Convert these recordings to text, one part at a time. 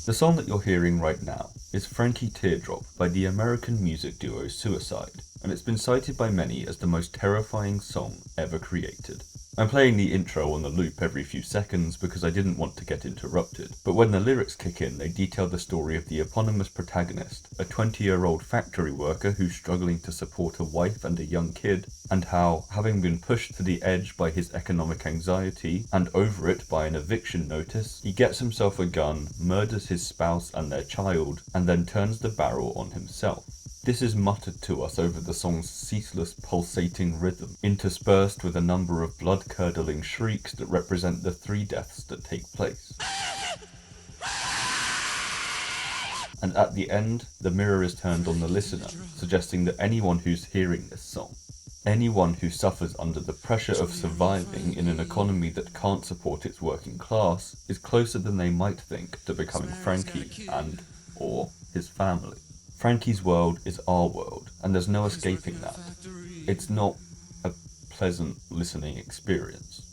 The song that you're hearing right now is Frankie Teardrop by the American music duo Suicide, and it's been cited by many as the most terrifying song ever created. I'm playing the intro on the loop every few seconds because I didn't want to get interrupted, but when the lyrics kick in, they detail the story of the eponymous protagonist, a 20-year-old factory worker who's struggling to support a wife and a young kid, and how, having been pushed to the edge by his economic anxiety and over it by an eviction notice, he gets himself a gun, murders his spouse and their child, and then turns the barrel on himself. This is muttered to us over the song's ceaseless pulsating rhythm, interspersed with a number of blood-curdling shrieks that represent the 3 deaths that take place. And at the end, the mirror is turned on the listener, suggesting that anyone who's hearing this song, anyone who suffers under the pressure of surviving in an economy that can't support its working class, is closer than they might think to becoming Frankie and, or, his family. Frankie's world is our world, and there's no escaping that. It's not a pleasant listening experience.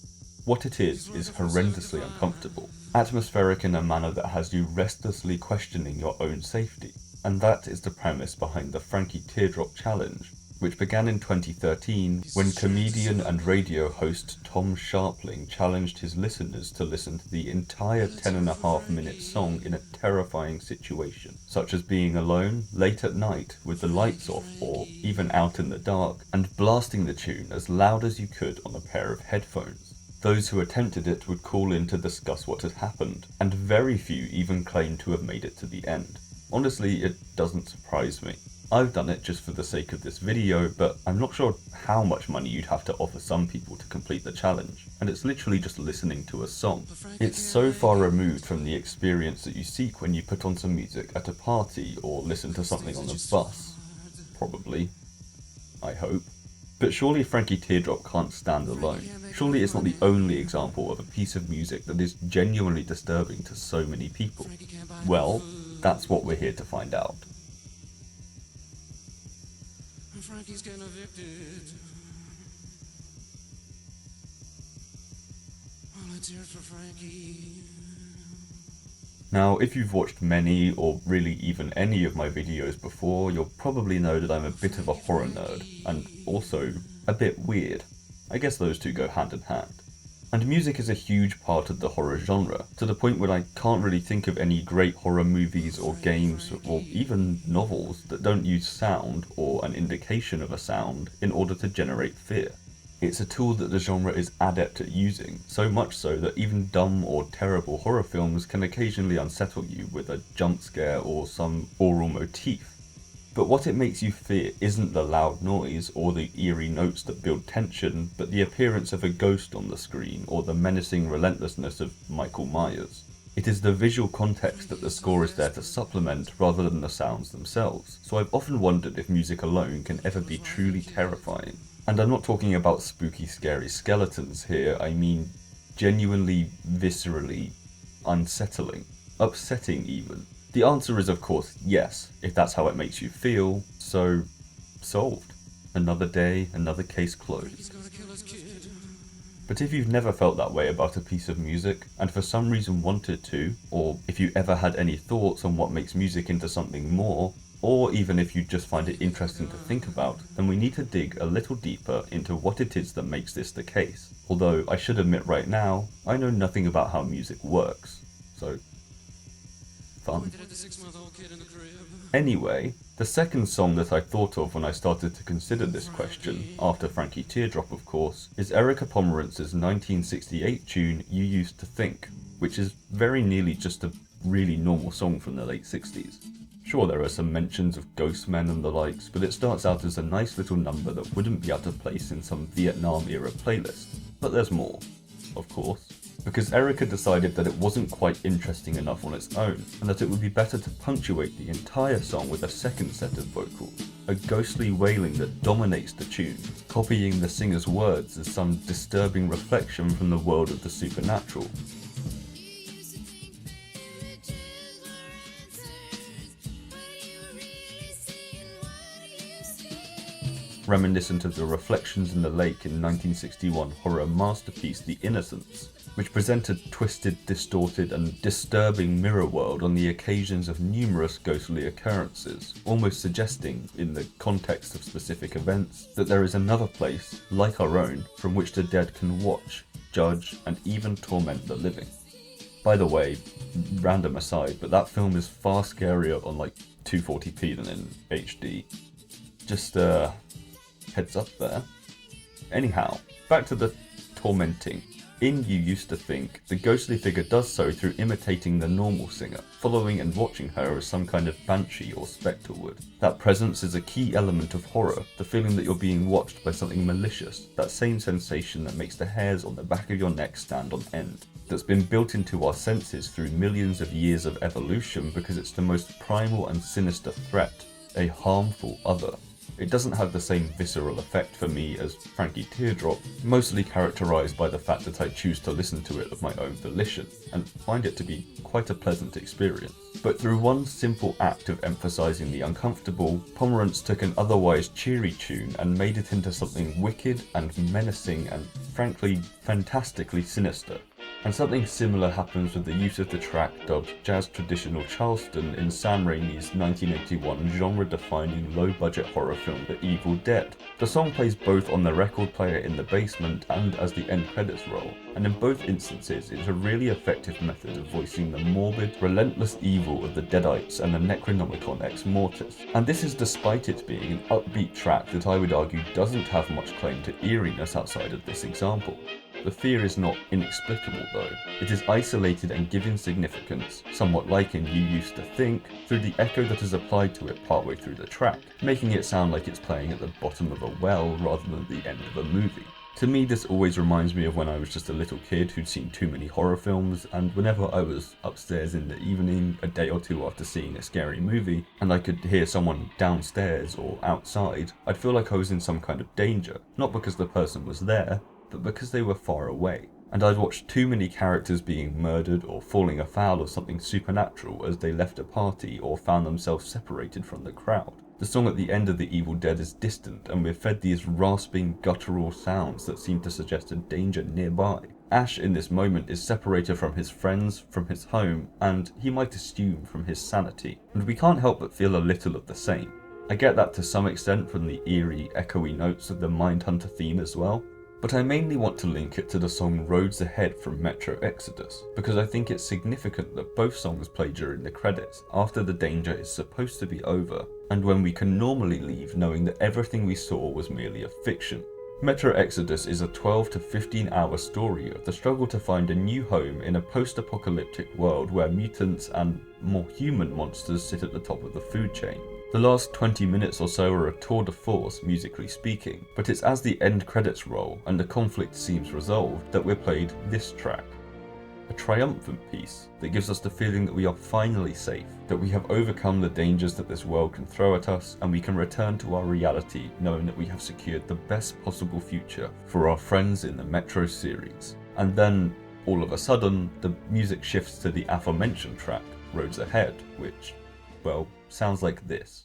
What it is horrendously uncomfortable, atmospheric in a manner that has you restlessly questioning your own safety. And that is the premise behind the Frankie Teardrop Challenge, which began in 2013 when comedian and radio host Tom Sharpling challenged his listeners to listen to the entire 10.5-minute song in a terrifying situation, such as being alone, late at night, with the lights off, or even out in the dark, and blasting the tune as loud as you could on a pair of headphones. Those who attempted it would call in to discuss what had happened, and very few even claimed to have made it to the end. Honestly, it doesn't surprise me. I've done it just for the sake of this video, but I'm not sure how much money you'd have to offer some people to complete the challenge, and it's literally just listening to a song. It's so far removed from the experience that you seek when you put on some music at a party or listen to something on the bus. Probably. I hope. But surely Frankie Teardrop can't stand alone. Surely it's not the only example of a piece of music that is genuinely disturbing to so many people. Well, that's what we're here to find out. Frankie's getting evicted. All I tears for Frankie. Now, if you've watched many, or really even any of my videos before, you'll probably know that I'm a bit of a horror nerd, and also a bit weird. I guess those two go hand in hand. And music is a huge part of the horror genre, to the point where I can't really think of any great horror movies or games or even novels that don't use sound or an indication of a sound in order to generate fear. It's a tool that the genre is adept at using, so much so that even dumb or terrible horror films can occasionally unsettle you with a jump scare or some oral motif. But what it makes you fear isn't the loud noise or the eerie notes that build tension, but the appearance of a ghost on the screen or the menacing relentlessness of Michael Myers. It is the visual context that the score is there to supplement rather than the sounds themselves, so I've often wondered if music alone can ever be truly terrifying. And I'm not talking about spooky, scary skeletons here, I mean genuinely, viscerally unsettling, upsetting even. The answer is of course yes, if that's how it makes you feel, so solved. Another day, another case closed. But if you've never felt that way about a piece of music, and for some reason wanted to, or if you ever had any thoughts on what makes music into something more, or even if you just find it interesting to think about, then we need to dig a little deeper into what it is that makes this the case. Although I should admit right now, I know nothing about how music works, so fun. Anyway, the second song that I thought of when I started to consider this question, after Frankie Teardrop of course, is Erica Pomerance's 1968 tune You Used to Think, which is very nearly just a really normal song from the late 60s. Sure, there are some mentions of ghost men and the likes, but it starts out as a nice little number that wouldn't be out of place in some Vietnam-era playlist. But there's more, of course. Because Erica decided that it wasn't quite interesting enough on its own, and that it would be better to punctuate the entire song with a second set of vocals, a ghostly wailing that dominates the tune, copying the singer's words as some disturbing reflection from the world of the supernatural. reminiscent of the reflections in the lake in 1961 horror masterpiece The Innocents, which presented twisted, distorted, and disturbing mirror world on the occasions of numerous ghostly occurrences, almost suggesting, in the context of specific events, that there is another place, like our own, from which the dead can watch, judge, and even torment the living. By the way, random aside, but that film is far scarier on like 240p than in HD. Just heads up there. Anyhow, back to the tormenting. In You Used to Think, the ghostly figure does so through imitating the normal singer, following and watching her as some kind of banshee or spectre would. That presence is a key element of horror, the feeling that you're being watched by something malicious, that same sensation that makes the hairs on the back of your neck stand on end, that's been built into our senses through millions of years of evolution because it's the most primal and sinister threat, a harmful other. It doesn't have the same visceral effect for me as Frankie Teardrop, mostly characterised by the fact that I choose to listen to it of my own volition, and find it to be quite a pleasant experience. But through one simple act of emphasising the uncomfortable, Pomerance took an otherwise cheery tune and made it into something wicked and menacing and frankly fantastically sinister. And something similar happens with the use of the track dubbed Jazz Traditional Charleston in Sam Raimi's 1981 genre-defining low-budget horror film The Evil Dead. The song plays both on the record player in the basement and as the end credits roll, and in both instances it's a really effective method of voicing the morbid, relentless evil of the Deadites and the Necronomicon ex mortis. And this is despite it being an upbeat track that I would argue doesn't have much claim to eeriness outside of this example. The fear is not inexplicable though. It is isolated and given significance, somewhat like in You Used to Think, through the echo that is applied to it partway through the track, making it sound like it's playing at the bottom of a well rather than the end of a movie. To me, this always reminds me of when I was just a little kid who'd seen too many horror films, and whenever I was upstairs in the evening, a day or two after seeing a scary movie, and I could hear someone downstairs or outside, I'd feel like I was in some kind of danger, not because the person was there, but because they were far away. And I'd watched too many characters being murdered or falling afoul of something supernatural as they left a party or found themselves separated from the crowd. The song at the end of The Evil Dead is distant, and we're fed these rasping, guttural sounds that seem to suggest a danger nearby. Ash in this moment is separated from his friends, from his home, and he might assume from his sanity. And we can't help but feel a little of the same. I get that to some extent from the eerie, echoey notes of the Mindhunter theme as well, but I mainly want to link it to the song Roads Ahead from Metro Exodus, because I think it's significant that both songs play during the credits, after the danger is supposed to be over, and when we can normally leave knowing that everything we saw was merely a fiction. Metro Exodus is a 12 to 15 hour story of the struggle to find a new home in a post-apocalyptic world where mutants and more human monsters sit at the top of the food chain. The last 20 minutes or so are a tour de force, musically speaking, but it's as the end credits roll and the conflict seems resolved that we're played this track. A triumphant piece that gives us the feeling that we are finally safe, that we have overcome the dangers that this world can throw at us, and we can return to our reality knowing that we have secured the best possible future for our friends in the Metro series. And then, all of a sudden, the music shifts to the aforementioned track, Roads Ahead, which, well, sounds like this.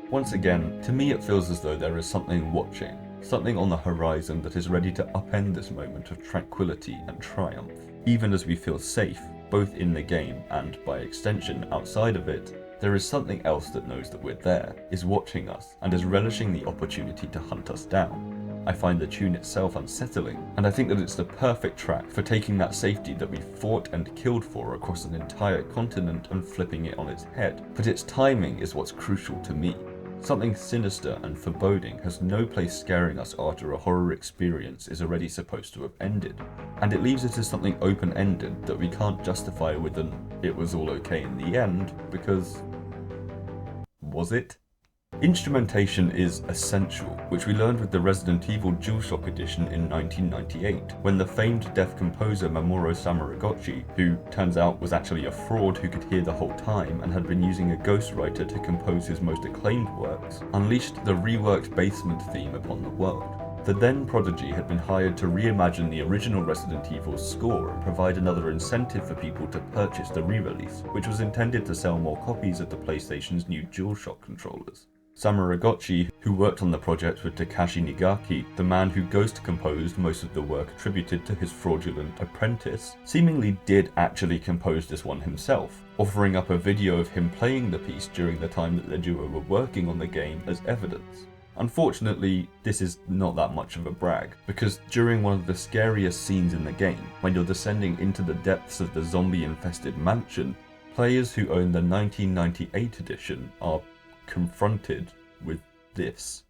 Once again, to me it feels as though there is something watching, something on the horizon that is ready to upend this moment of tranquility and triumph. Even as we feel safe, both in the game and, by extension, outside of it, there is something else that knows that we're there, is watching us, and is relishing the opportunity to hunt us down. I find the tune itself unsettling, and I think that it's the perfect track for taking that safety that we fought and killed for across an entire continent and flipping it on its head. But its timing is what's crucial to me. Something sinister and foreboding has no place scaring us after a horror experience is already supposed to have ended, and it leaves it as something open-ended that we can't justify with an "it was all okay in the end" because... was it? Instrumentation is essential, which we learned with the Resident Evil DualShock edition in 1998, when the famed deaf composer Mamoru Samuragochi, who turns out was actually a fraud who could hear the whole time and had been using a ghostwriter to compose his most acclaimed works, unleashed the reworked basement theme upon the world. The then prodigy had been hired to reimagine the original Resident Evil score and provide another incentive for people to purchase the re-release, which was intended to sell more copies of the PlayStation's new DualShock controllers. Samuragochi, who worked on the project with Takashi Nigaki, the man who ghost composed most of the work attributed to his fraudulent apprentice, seemingly did actually compose this one himself, offering up a video of him playing the piece during the time that the duo were working on the game as evidence. Unfortunately, this is not that much of a brag, because during one of the scariest scenes in the game, when you're descending into the depths of the zombie-infested mansion, players who own the 1998 edition are confronted with this.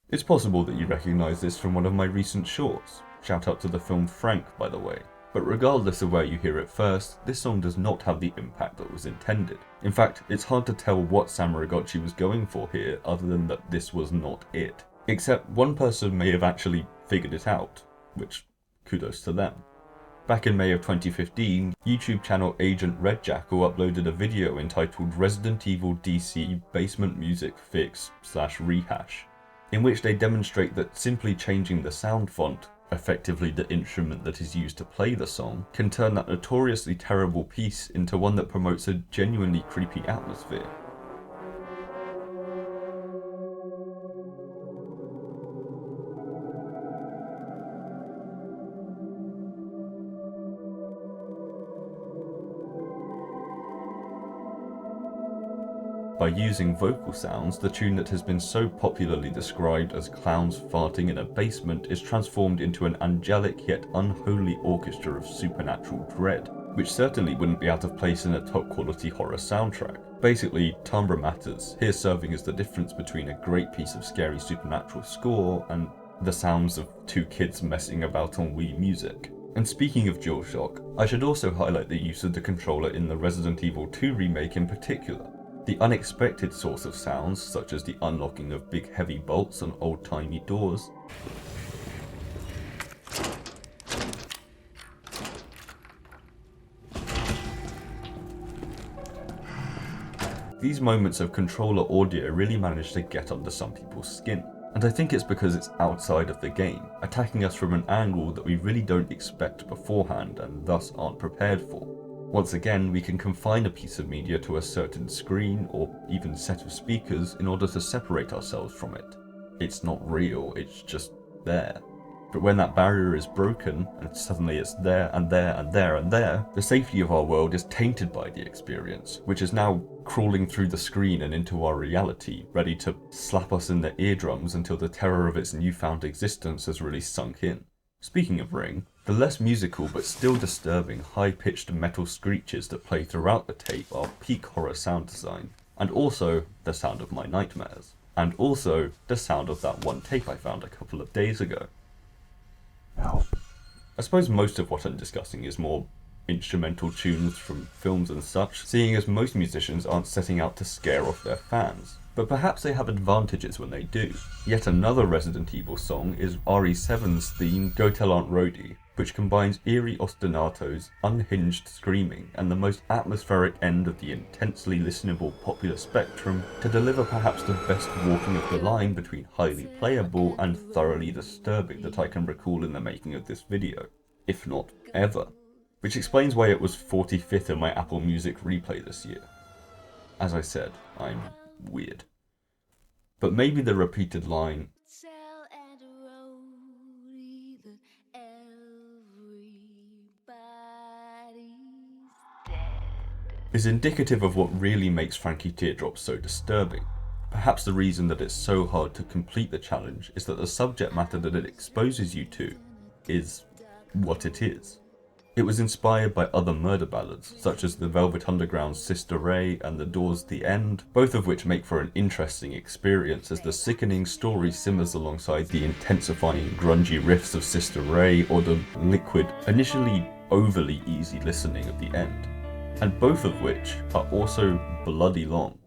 It's possible that you recognise this from one of my recent shorts. Shout out to the film Frank, by the way. But regardless of where you hear it first, this song does not have the impact that was intended. In fact, it's hard to tell what Samuragochi was going for here other than that this was not it. Except one person may have actually figured it out, which kudos to them. Back in May of 2015, YouTube channel Agent-RedJackal uploaded a video entitled Resident Evil DC Basement Music Fix/Rehash, in which they demonstrate that simply changing the sound font, effectively the instrument that is used to play the song, can turn that notoriously terrible piece into one that promotes a genuinely creepy atmosphere. By using vocal sounds, the tune that has been so popularly described as clowns farting in a basement is transformed into an angelic yet unholy orchestra of supernatural dread, which certainly wouldn't be out of place in a top quality horror soundtrack. Basically, timbre matters, here serving as the difference between a great piece of scary supernatural score and the sounds of two kids messing about on Wii Music. And speaking of DualShock, I should also highlight the use of the controller in the Resident Evil 2 remake in particular. The unexpected source of sounds, such as the unlocking of big heavy bolts on old-timey doors, these moments of controller audio really manage to get under some people's skin. And I think it's because it's outside of the game, attacking us from an angle that we really don't expect beforehand and thus aren't prepared for. Once again, we can confine a piece of media to a certain screen or even set of speakers in order to separate ourselves from it. It's not real, it's just there. But when that barrier is broken, and suddenly it's there and there and there and there, the safety of our world is tainted by the experience, which is now crawling through the screen and into our reality, ready to slap us in the eardrums until the terror of its newfound existence has really sunk in. Speaking of Reyne, the less musical but still disturbing high-pitched metal screeches that play throughout the tape are peak horror sound design, and also the sound of my nightmares, and also the sound of that one tape I found a couple of days ago. Help. I suppose most of what I'm discussing is more instrumental tunes from films and such, seeing as most musicians aren't setting out to scare off their fans. But perhaps they have advantages when they do. Yet another Resident Evil song is RE7's theme Go Tell Aunt Rhody, which combines eerie ostinatos, unhinged screaming, and the most atmospheric end of the intensely listenable popular spectrum to deliver perhaps the best walking of the line between highly playable and thoroughly disturbing that I can recall in the making of this video, if not ever. Which explains why it was 45th in my Apple Music replay this year. As I said, I'm weird. But maybe the repeated line, is indicative of what really makes Frankie Teardrop so disturbing. Perhaps the reason that it's so hard to complete the challenge is that the subject matter that it exposes you to is what it is. It was inspired by other murder ballads, such as the Velvet Underground's Sister Ray and The Doors' The End, both of which make for an interesting experience as the sickening story simmers alongside the intensifying grungy riffs of Sister Ray or the liquid, initially overly easy listening of The End, and both of which are also bloody long.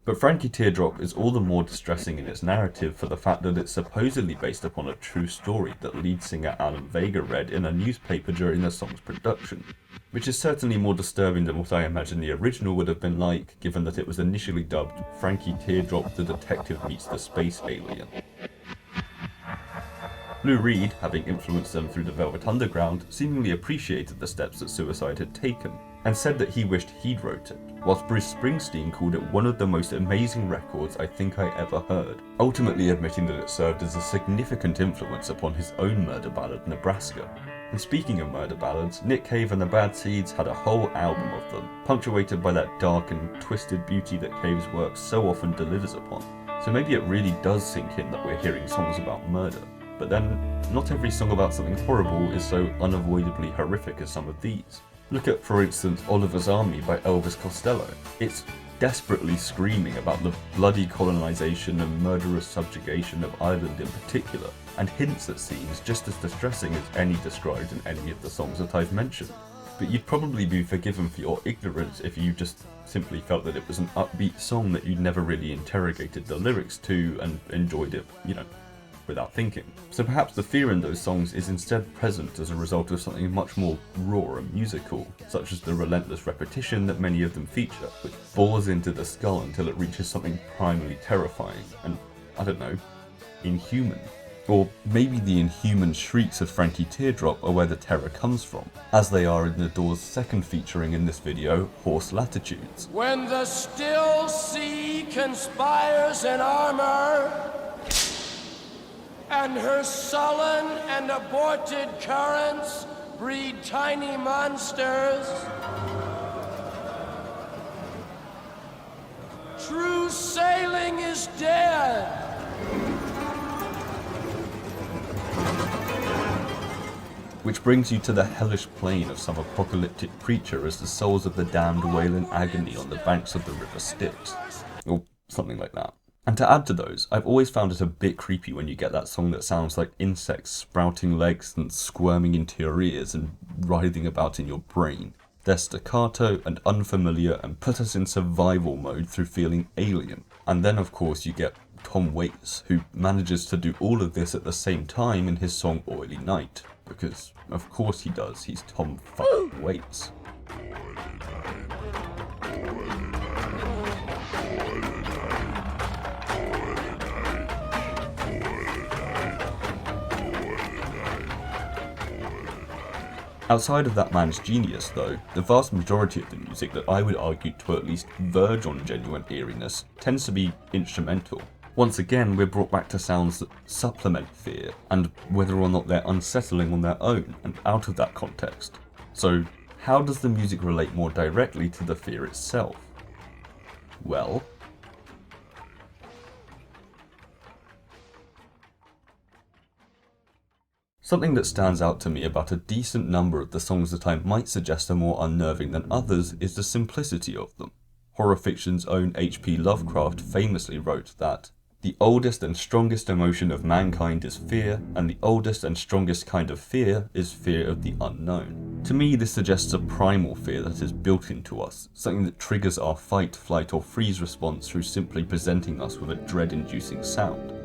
But Frankie Teardrop is all the more distressing in its narrative for the fact that it's supposedly based upon a true story that lead singer Alan Vega read in a newspaper during the song's production, which is certainly more disturbing than what I imagine the original would have been like, given that it was initially dubbed Frankie Teardrop the Detective Meets the Space Alien. Lou Reed, having influenced them through the Velvet Underground, seemingly appreciated the steps that Suicide had taken, and said that he wished he'd wrote it, whilst Bruce Springsteen called it one of the most amazing records I think I ever heard, ultimately admitting that it served as a significant influence upon his own murder ballad, Nebraska. And speaking of murder ballads, Nick Cave and the Bad Seeds had a whole album of them, punctuated by that dark and twisted beauty that Cave's work so often delivers upon. So maybe it really does sink in that we're hearing songs about murder. But then, not every song about something horrible is so unavoidably horrific as some of these. Look at, for instance, Oliver's Army by Elvis Costello. It's desperately screaming about the bloody colonisation and murderous subjugation of Ireland in particular, and hints at scenes just as distressing as any described in any of the songs that I've mentioned. But you'd probably be forgiven for your ignorance if you just simply felt that it was an upbeat song that you'd never really interrogated the lyrics to and enjoyed it, without thinking. So perhaps the fear in those songs is instead present as a result of something much more raw and musical, such as the relentless repetition that many of them feature, which bores into the skull until it reaches something primarily terrifying and, I don't know, inhuman. Or maybe the inhuman shrieks of Frankie Teardrop are where the terror comes from, as they are in the Doors' second featuring in this video, Horse Latitudes. When the still sea conspires in armor, and her sullen and aborted currents breed tiny monsters, true sailing is dead. Which brings you to the hellish plane of some apocalyptic preacher as the souls of the damned wail in agony on the banks of the river Styx, or something like that. And to add to those, I've always found it a bit creepy when you get that song that sounds like insects sprouting legs and squirming into your ears and writhing about in your brain. They're staccato and unfamiliar and put us in survival mode through feeling alien. And then of course you get Tom Waits, who manages to do all of this at the same time in his song Oily Night. Because of course he does, he's Tom fucking Waits. Outside of that man's genius though, the vast majority of the music that I would argue to at least verge on genuine eeriness tends to be instrumental. Once again, we're brought back to sounds that supplement fear, and whether or not they're unsettling on their own and out of that context. So, how does the music relate more directly to the fear itself? Well, something that stands out to me about a decent number of the songs that I might suggest are more unnerving than others is the simplicity of them. Horror fiction's own H.P. Lovecraft famously wrote that the oldest and strongest emotion of mankind is fear, and the oldest and strongest kind of fear is fear of the unknown. To me, this suggests a primal fear that is built into us, something that triggers our fight, flight, or freeze response through simply presenting us with a dread-inducing sound.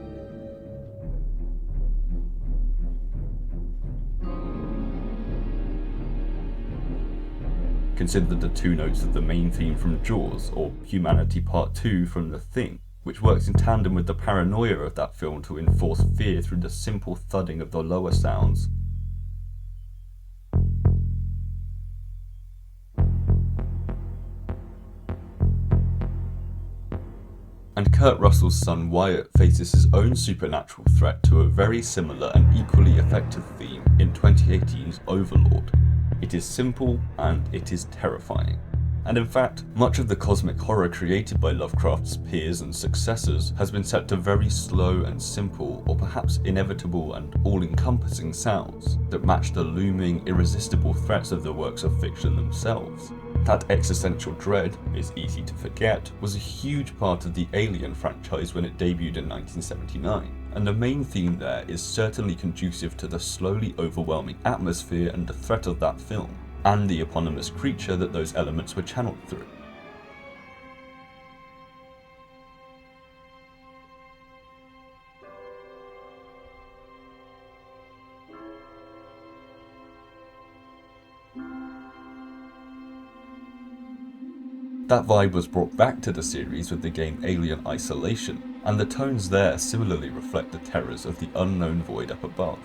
Consider the two notes of the main theme from Jaws, or Humanity Part 2 from The Thing, which works in tandem with the paranoia of that film to enforce fear through the simple thudding of the lower sounds. And Kurt Russell's son Wyatt faces his own supernatural threat to a very similar and equally effective theme in 2018's Overlord. It is simple and it is terrifying. And in fact, much of the cosmic horror created by Lovecraft's peers and successors has been set to very slow and simple, or perhaps inevitable and all-encompassing sounds that match the looming, irresistible threats of the works of fiction themselves. That existential dread, is easy to forget, was a huge part of the Alien franchise when it debuted in 1979, and the main theme there is certainly conducive to the slowly overwhelming atmosphere and the threat of that film, and the eponymous creature that those elements were channeled through. That vibe was brought back to the series with the game Alien Isolation, and the tones there similarly reflect the terrors of the unknown void up above.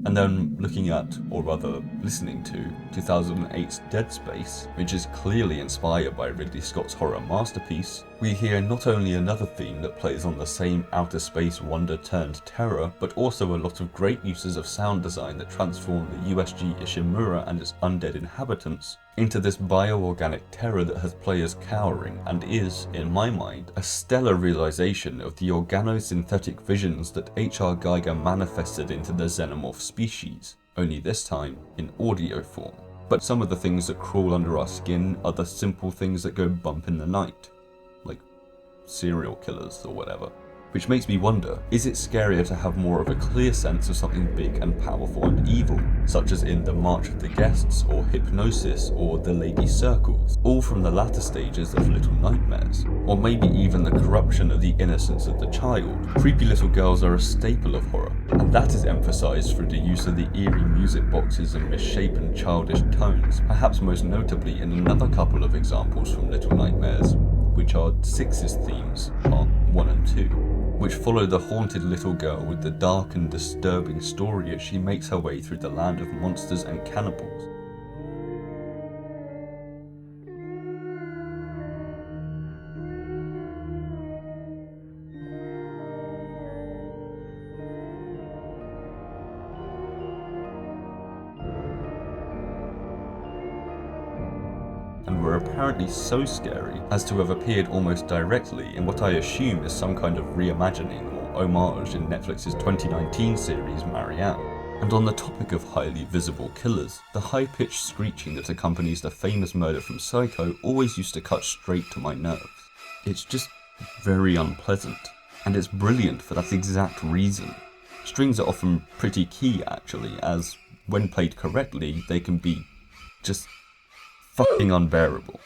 And then looking at, or rather listening to, 2008's Dead Space, which is clearly inspired by Ridley Scott's horror masterpiece, we hear not only another theme that plays on the same outer space wonder turned terror, but also a lot of great uses of sound design that transform the USG Ishimura and its undead inhabitants into this bioorganic terror that has players cowering and is, in my mind, a stellar realization of the organosynthetic visions that H.R. Giger manifested into the xenomorph species, only this time in audio form. But some of the things that crawl under our skin are the simple things that go bump in the night, like serial killers or whatever. Which makes me wonder, is it scarier to have more of a clear sense of something big and powerful and evil, such as in The March of the Guests, or Hypnosis, or The Lady Circles, all from the latter stages of Little Nightmares, or maybe even the corruption of the innocence of the child? Creepy little girls are a staple of horror, and that is emphasised through the use of the eerie music boxes and misshapen childish tones, perhaps most notably in another couple of examples from Little Nightmares, which are Six's themes, Part 1 and 2, which follow the haunted little girl with the dark and disturbing story as she makes her way through the land of monsters and cannibals. And were apparently so scary as to have appeared almost directly in what I assume is some kind of reimagining or homage in Netflix's 2019 series Marianne. And on the topic of highly visible killers, the high-pitched screeching that accompanies the famous murder from Psycho always used to cut straight to my nerves. It's just very unpleasant, and it's brilliant for that exact reason. Strings are often pretty key actually, as when played correctly they can be just fucking unbearable.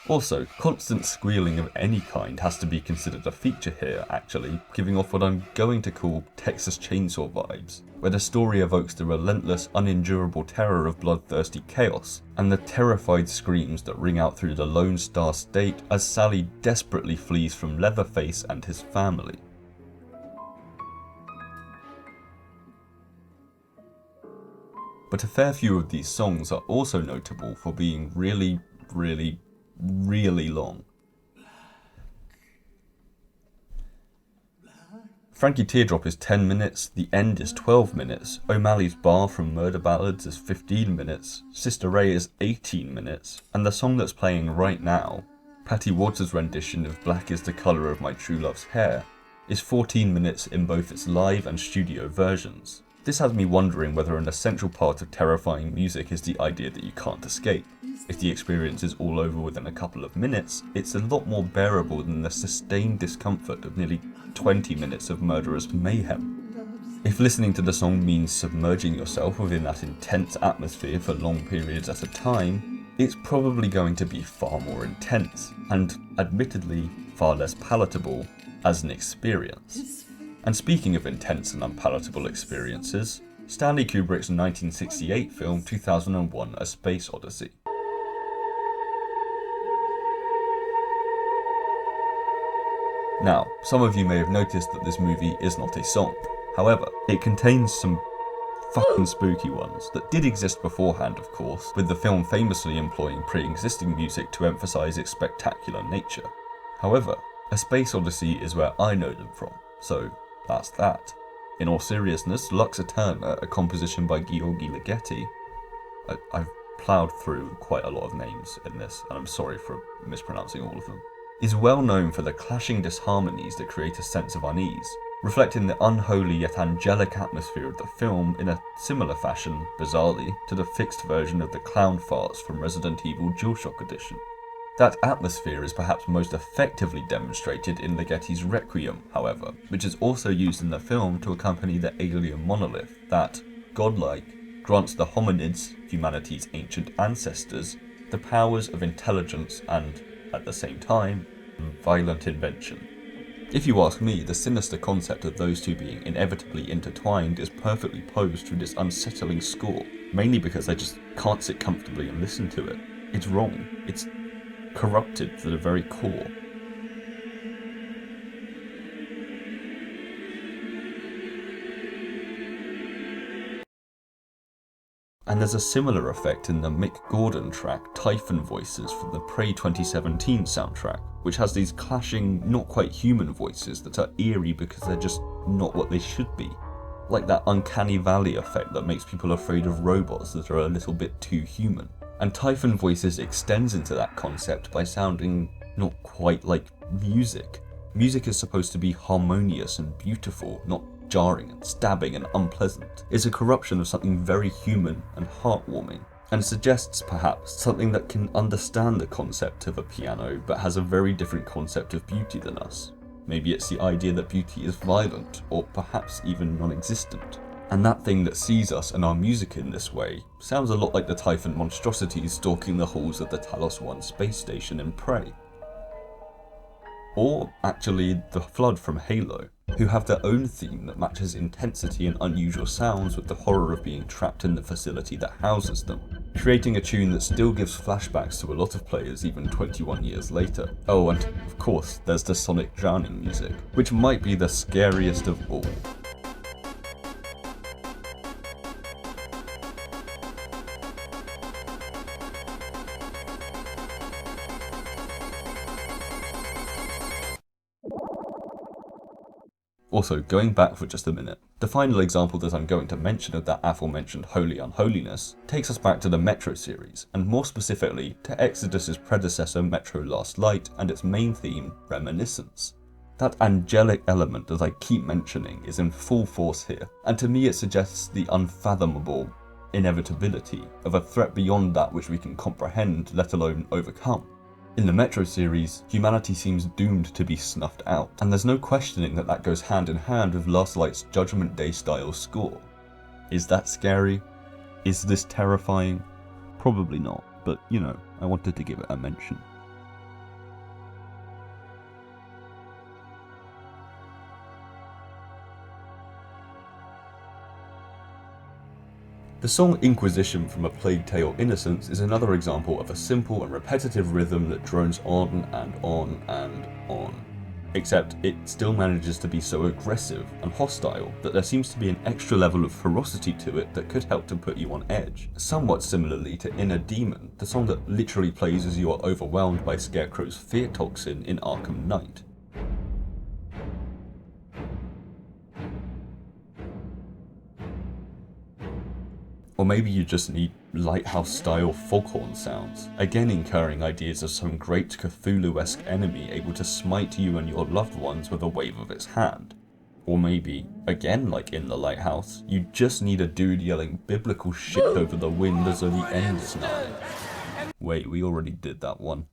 Also, constant squealing of any kind has to be considered a feature here, actually, giving off what I'm going to call Texas Chainsaw vibes, where the story evokes the relentless, unendurable terror of bloodthirsty chaos, and the terrified screams that ring out through the Lone Star State as Sally desperately flees from Leatherface and his family. But a fair few of these songs are also notable for being really long. Frankie Teardrop is 10 minutes, The End is 12 minutes, O'Malley's Bar from Murder Ballads is 15 minutes, Sister Ray is 18 minutes, and the song that's playing right now, Patty Waters' rendition of Black is the Colour of My True Love's Hair, is 14 minutes in both its live and studio versions. This has me wondering whether an essential part of terrifying music is the idea that you can't escape. If the experience is all over within a couple of minutes, it's a lot more bearable than the sustained discomfort of nearly 20 minutes of murderous mayhem. If listening to the song means submerging yourself within that intense atmosphere for long periods at a time, it's probably going to be far more intense, and admittedly far less palatable as an experience. And speaking of intense and unpalatable experiences, Stanley Kubrick's 1968 film 2001: A Space Odyssey. Now, some of you may have noticed that this movie is not a song. However, it contains some fucking spooky ones that did exist beforehand, of course, with the film famously employing pre-existing music to emphasise its spectacular nature. However, A Space Odyssey is where I know them from, so that's that. In all seriousness, Lux Eterna, a composition by Gheorghi Ligeti, I've ploughed through quite a lot of names in this, and I'm sorry for mispronouncing all of them, is well known for the clashing disharmonies that create a sense of unease, reflecting the unholy yet angelic atmosphere of the film in a similar fashion, bizarrely, to the fixed version of the clown farts from Resident Evil DualShock Edition. That atmosphere is perhaps most effectively demonstrated in Ligeti's Requiem, however, which is also used in the film to accompany the alien monolith that, godlike, grants the hominids, humanity's ancient ancestors, the powers of intelligence and, at the same time, violent invention. If you ask me, the sinister concept of those two being inevitably intertwined is perfectly posed through this unsettling score, mainly because I just can't sit comfortably and listen to it. It's wrong. It's corrupted to the very core. And there's a similar effect in the Mick Gordon track Typhon Voices from the Prey 2017 soundtrack, which has these clashing, not quite human voices that are eerie because they're just not what they should be. Like that uncanny valley effect that makes people afraid of robots that are a little bit too human. And Typhon Voices extends into that concept by sounding not quite like music. Music is supposed to be harmonious and beautiful, not jarring and stabbing and unpleasant. It's a corruption of something very human and heartwarming, and suggests perhaps something that can understand the concept of a piano but has a very different concept of beauty than us. Maybe it's the idea that beauty is violent, or perhaps even non-existent. And that thing that sees us and our music in this way sounds a lot like the Typhon monstrosities stalking the halls of the Talos 1 space station in Prey. Or actually the Flood from Halo, who have their own theme that matches intensity and unusual sounds with the horror of being trapped in the facility that houses them, creating a tune that still gives flashbacks to a lot of players even 21 years later. Oh, and of course there's the sonic drowning music, which might be the scariest of all. Also, going back for just a minute, the final example that I'm going to mention of that aforementioned holy unholiness takes us back to the Metro series, and more specifically to Exodus's predecessor Metro Last Light and its main theme, Reminiscence. That angelic element that I keep mentioning is in full force here, and to me it suggests the unfathomable inevitability of a threat beyond that which we can comprehend, let alone overcome. In the Metro series, humanity seems doomed to be snuffed out, and there's no questioning that that goes hand in hand with Last Light's Judgment Day style score. Is that scary? Is this terrifying? Probably not, but you know, I wanted to give it a mention. The song Inquisition from A Plague Tale Innocence is another example of a simple and repetitive rhythm that drones on and on and on. Except it still manages to be so aggressive and hostile that there seems to be an extra level of ferocity to it that could help to put you on edge. Somewhat similarly to Inner Demon, the song that literally plays as you are overwhelmed by Scarecrow's fear toxin in Arkham Knight. Or maybe you just need Lighthouse-style foghorn sounds, again incurring ideas of some great Cthulhu-esque enemy able to smite you and your loved ones with a wave of its hand. Or maybe, again like in The Lighthouse, you just need a dude yelling biblical shit over the wind as though the end is nigh. Wait, we already did that one.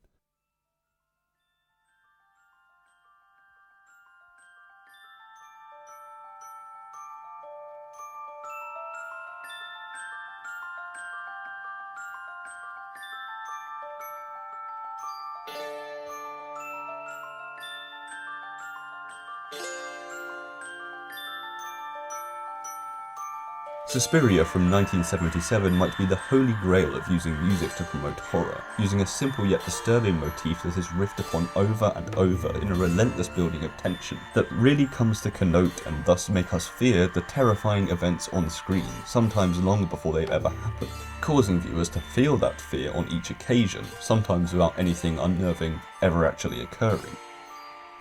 Suspiria from 1977 might be the holy grail of using music to promote horror, using a simple yet disturbing motif that is riffed upon over and over in a relentless building of tension that really comes to connote and thus make us fear the terrifying events on screen, sometimes long before they've ever happened, causing viewers to feel that fear on each occasion, sometimes without anything unnerving ever actually occurring.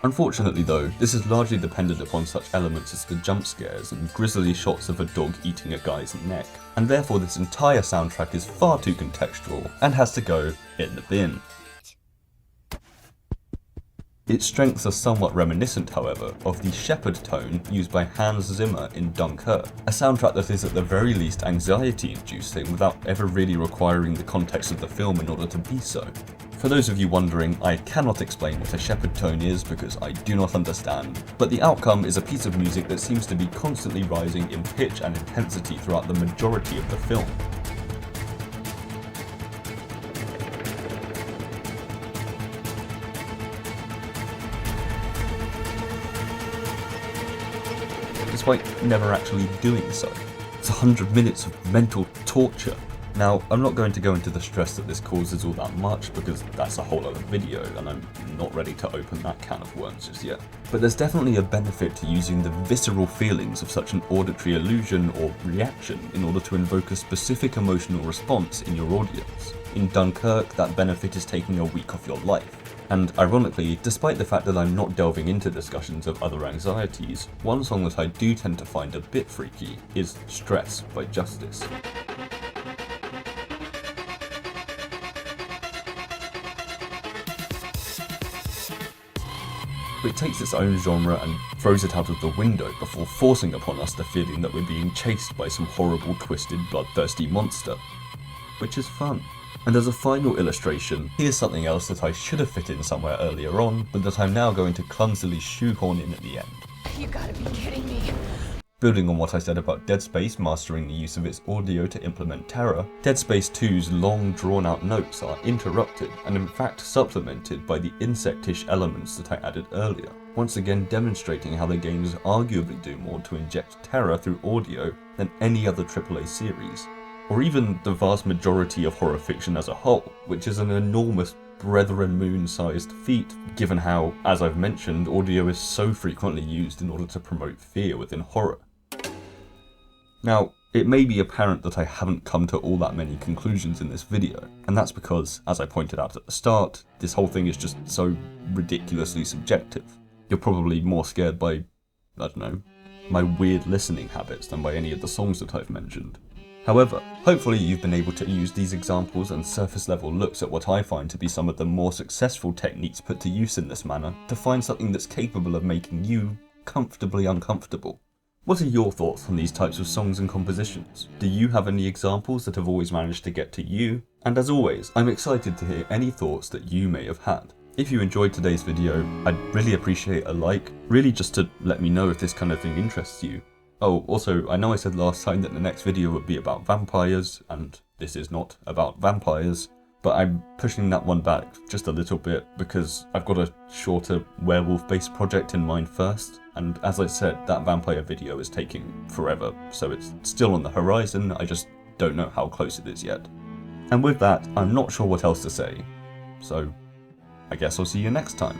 Unfortunately though, this is largely dependent upon such elements as the jump scares and grisly shots of a dog eating a guy's neck, and therefore this entire soundtrack is far too contextual and has to go in the bin. Its strengths are somewhat reminiscent, however, of the shepherd tone used by Hans Zimmer in Dunkirk, a soundtrack that is at the very least anxiety-inducing without ever really requiring the context of the film in order to be so. For those of you wondering, I cannot explain what a shepherd tone is because I do not understand, but the outcome is a piece of music that seems to be constantly rising in pitch and intensity throughout the majority of the film. Despite never actually doing so. It's 100 minutes of mental torture. Now, I'm not going to go into the stress that this causes all that much because that's a whole other video and I'm not ready to open that can of worms just yet. But there's definitely a benefit to using the visceral feelings of such an auditory illusion or reaction in order to invoke a specific emotional response in your audience. In Dunkirk, that benefit is taking a week off your life. And ironically, despite the fact that I'm not delving into discussions of other anxieties, one song that I do tend to find a bit freaky is Stress by Justice. It takes its own genre and throws it out of the window before forcing upon us the feeling that we're being chased by some horrible, twisted, bloodthirsty monster. Which is fun. And as a final illustration, here's something else that I should have fit in somewhere earlier on, but that I'm now going to clumsily shoehorn in at the end. You gotta be kidding me. Building on what I said about Dead Space mastering the use of its audio to implement terror, Dead Space 2's long drawn-out notes are interrupted and in fact supplemented by the insectish elements that I added earlier, once again demonstrating how the games arguably do more to inject terror through audio than any other AAA series, or even the vast majority of horror fiction as a whole, which is an enormous Brethren Moon-sized feat, given how, as I've mentioned, audio is so frequently used in order to promote fear within horror. Now, it may be apparent that I haven't come to all that many conclusions in this video, and that's because, as I pointed out at the start, this whole thing is just so ridiculously subjective. You're probably more scared by, I don't know, my weird listening habits than by any of the songs that I've mentioned. However, hopefully you've been able to use these examples and surface level looks at what I find to be some of the more successful techniques put to use in this manner to find something that's capable of making you comfortably uncomfortable. What are your thoughts on these types of songs and compositions? Do you have any examples that have always managed to get to you? And as always, I'm excited to hear any thoughts that you may have had. If you enjoyed today's video, I'd really appreciate a like, really just to let me know if this kind of thing interests you. Oh, also, I know I said last time that the next video would be about vampires, and this is not about vampires, but I'm pushing that one back just a little bit because I've got a shorter werewolf-based project in mind first, and as I said, that vampire video is taking forever, so it's still on the horizon, I just don't know how close it is yet. And with that, I'm not sure what else to say, so I guess I'll see you next time.